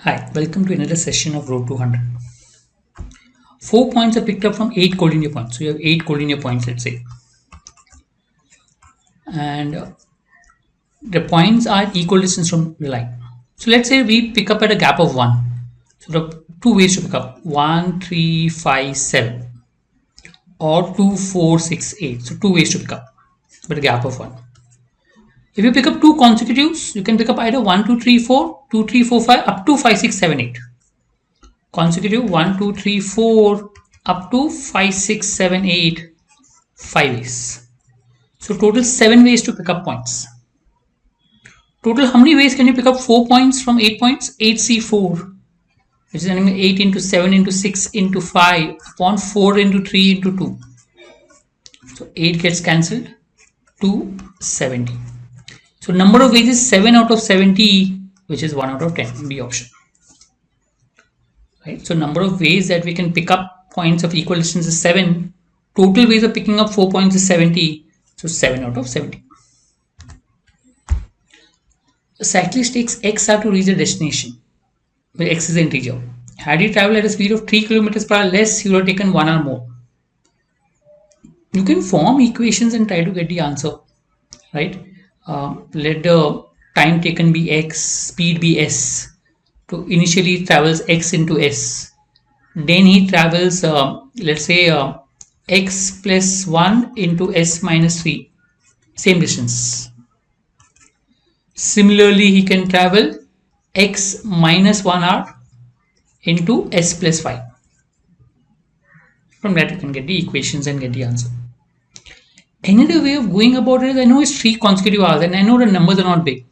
Hi, welcome to another session of Road to 100. 4 points are picked up from 8 collinear points. So you have 8 collinear points, let's say. And the points are equal distance from the line. So let's say we pick up at a gap of 1. So there are two ways to pick up 1, 3, 5, 7 or 2, 4, 6, 8. So two ways to pick up with a gap of 1. If you pick up two consecutives, you can pick up either 1, 2, 3, 4, 2, 3, 4, 5 up to 5, 6, 7, 8. Consecutive 1, 2, 3, 4 up to 5, 6, 7, 8, 5 ways. So total 7 ways to pick up points. Total how many ways can you pick up 4 points from 8 points? 8C4, which is 8 into 7 into 6 into 5 upon 4 into 3 into 2. So 8 gets cancelled to 70. So number of ways is 7 out of 70, which is 1 out of 10, B option. Right? So number of ways that we can pick up points of equal distance is 7. Total ways of picking up 4 points is 70. So 7 out of 70. A cyclist takes XR to reach a destination where X is the integer. Had he traveled at a speed of 3 km per hour less, he would have taken 1 hour more. You can form equations and try to get the answer. Right? Let the time taken be X, speed be S. So initially travels X into S. Then he travels, let's say, X plus 1 into S minus 3. Same distance. Similarly, he can travel X minus 1 hour into S plus 5. From that you can get the equations and get the answer. Another way of going about it is, I know it's 3 consecutive hours and I know the numbers are not big.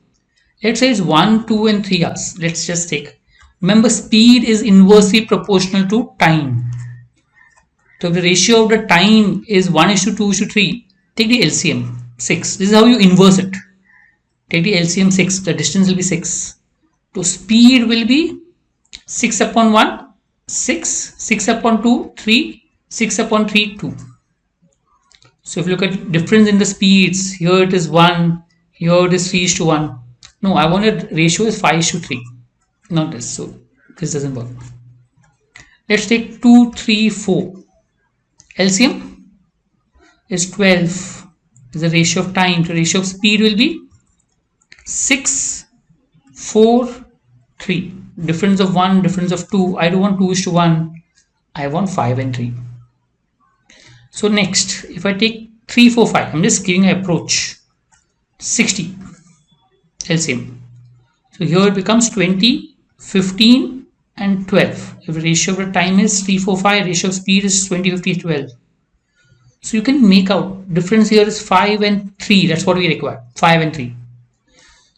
Let's say it's 1, 2 and 3 hours. Let's just take. Remember, speed is inversely proportional to time. So if the ratio of the time is 1:2:3, take the LCM 6. This is how you inverse it. Take the LCM 6. The distance will be 6. So speed will be 6 upon 1, 6, 6 upon 2, 3, 6 upon 3, 2. So if you look at difference in the speeds, here it is 1, here it is 3:1. No, I wanted ratio is 5:3. Not this, so this doesn't work. Let's take 2, 3, 4. LCM is 12. Is the ratio of time. The ratio of speed will be 6, 4, 3. Difference of 1, difference of 2. I don't want 2:1. I want 5 and 3. So next, if I take 3, 4, 5, I'm just giving an approach. 60 LCM. So here it becomes 20, 15 and 12. If the ratio of the time is 3, 4, 5, ratio of speed is 20, 50, 12. So you can make out difference here is 5 and 3. That's what we require. 5 and 3.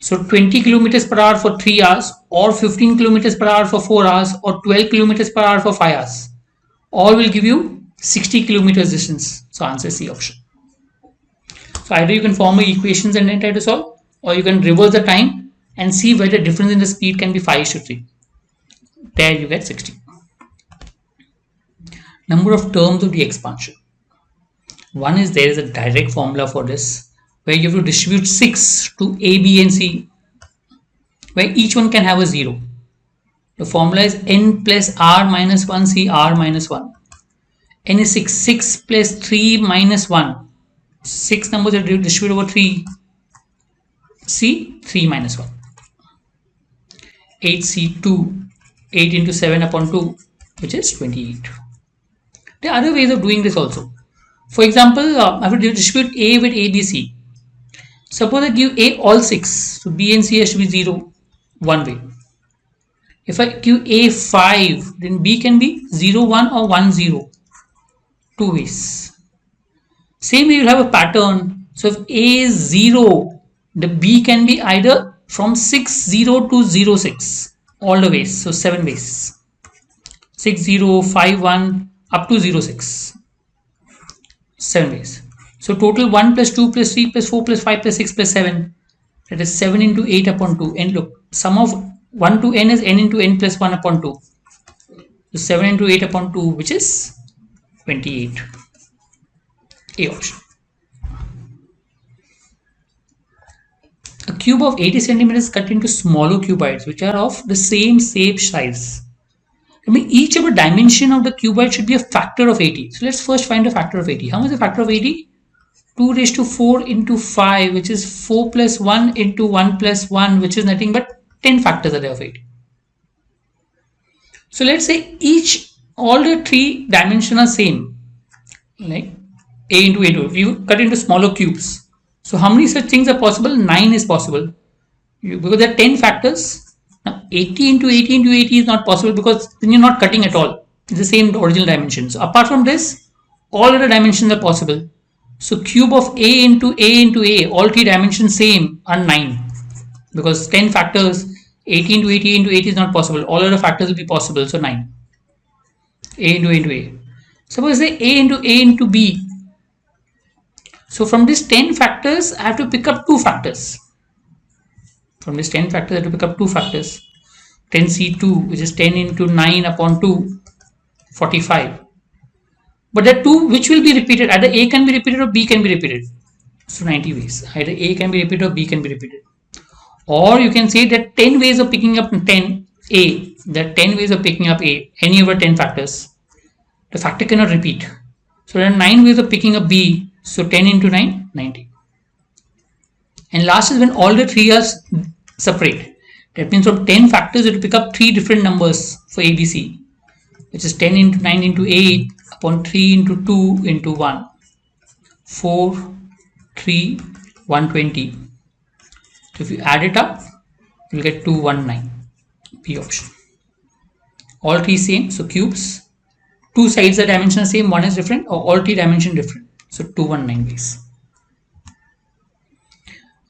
So 20 kilometers per hour for 3 hours or 15 kilometers per hour for 4 hours or 12 kilometers per hour for 5 hours. All will give you 60 kilometers distance. So answer is C option. So either you can form equations and then try to solve, or you can reverse the time and see whether the difference in the speed can be 5:3. There you get 60. Number of terms of the expansion. One is there is a direct formula for this where you have to distribute 6 to A, B and C, where each one can have a 0. The formula is n plus r minus 1 c r minus 1. N is 6. 6 plus 3 minus 1. 6 numbers are distributed over 3. C 3 minus 1. 8C2. 8 into 7 upon 2, which is 28. There are other ways of doing this also. For example, I will distribute A with A, B, C. Suppose I give A all 6. So B and C has to be 0. One way. If I give A 5, then B can be 0, 1 or 1, 0. Two ways. Same way you will have a pattern. So if A is 0, the B can be either from 6, 0 to 0, 6. All the ways. So 7 ways. 6, 0, 5, 1 up to 0, 6. 7 ways. So total 1 plus 2 plus 3 plus 4 plus 5 plus 6 plus 7. That is 7 into 8 upon 2. And look, sum of 1 to n is n into n plus 1 upon 2. So 7 into 8 upon 2, which is 28. A option. a cube of 80 centimeters cut into smaller cuboids which are of the same size. I mean, each of the dimension of the cuboid should be a factor of 80. So let's first find a factor of 80. How much is the factor of 80? 2 raised to 4 into 5, which is 4 plus 1 into 1 plus 1, which is nothing but 10 factors are there of 80. So let's say all the three dimensions are same, like a into a2. We cut into smaller cubes. So how many such things are possible? 9 is possible. Because there are 10 factors. Now 80 into 80 into 80 is not possible because then you're not cutting at all. It's the same original dimension. So apart from this, all other dimensions are possible. So cube of a into a, all three dimensions same are 9. Because 10 factors, 80 into 80 into 80 is not possible. All other factors will be possible. So 9. A into a. Suppose say a into b. So from these 10 factors, I have to pick up 2 factors. From these 10 factors, I have to pick up 2 factors. 10C2, which is 10 into 9 upon 2, 45. But there are 2 which will be repeated. Either a can be repeated or b can be repeated. So 90 ways. Either a can be repeated or b can be repeated. Or you can say that 10 ways of picking up 10a. There are 10 ways of picking up a. Any over 10 factors. The factor cannot repeat. So there are 9 ways of picking up b. So 10 into 9, 90. And last is when all the 3 are separate. That means from 10 factors you have to pick up 3 different numbers for ABC. Which is 10 into 9 into 8 upon 3 into 2 into 1. 4, 3, 120. So if you add it up, you will get 219. B option. All 3 same, so cubes. 2 sides are dimension same, 1 is different, or all 3 dimension different. So 219 ways.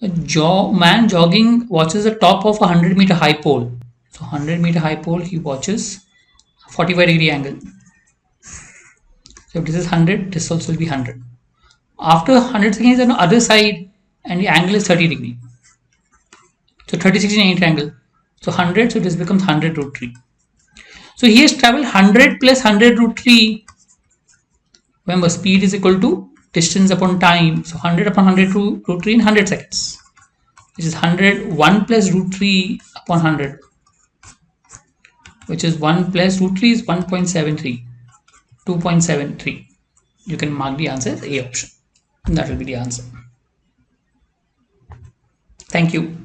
A man jogging watches the top of a 100-meter high pole. So 100-meter high pole, he watches 45-degree angle. So if this is 100, this also will be 100. After 100 seconds on the other side, and the angle is 30 degree. So 30, 60, 90 angle. So 100, so this becomes 100 root 3. So he has traveled 100 plus 100 root 3. Remember, speed is equal to distance upon time. So 100 upon 100 root 3 in 100 seconds. Which is 100, 1 plus root 3 upon 100. Which is 1 plus root 3 is 1.73. 2.73. You can mark the answer as A option. And that will be the answer. Thank you.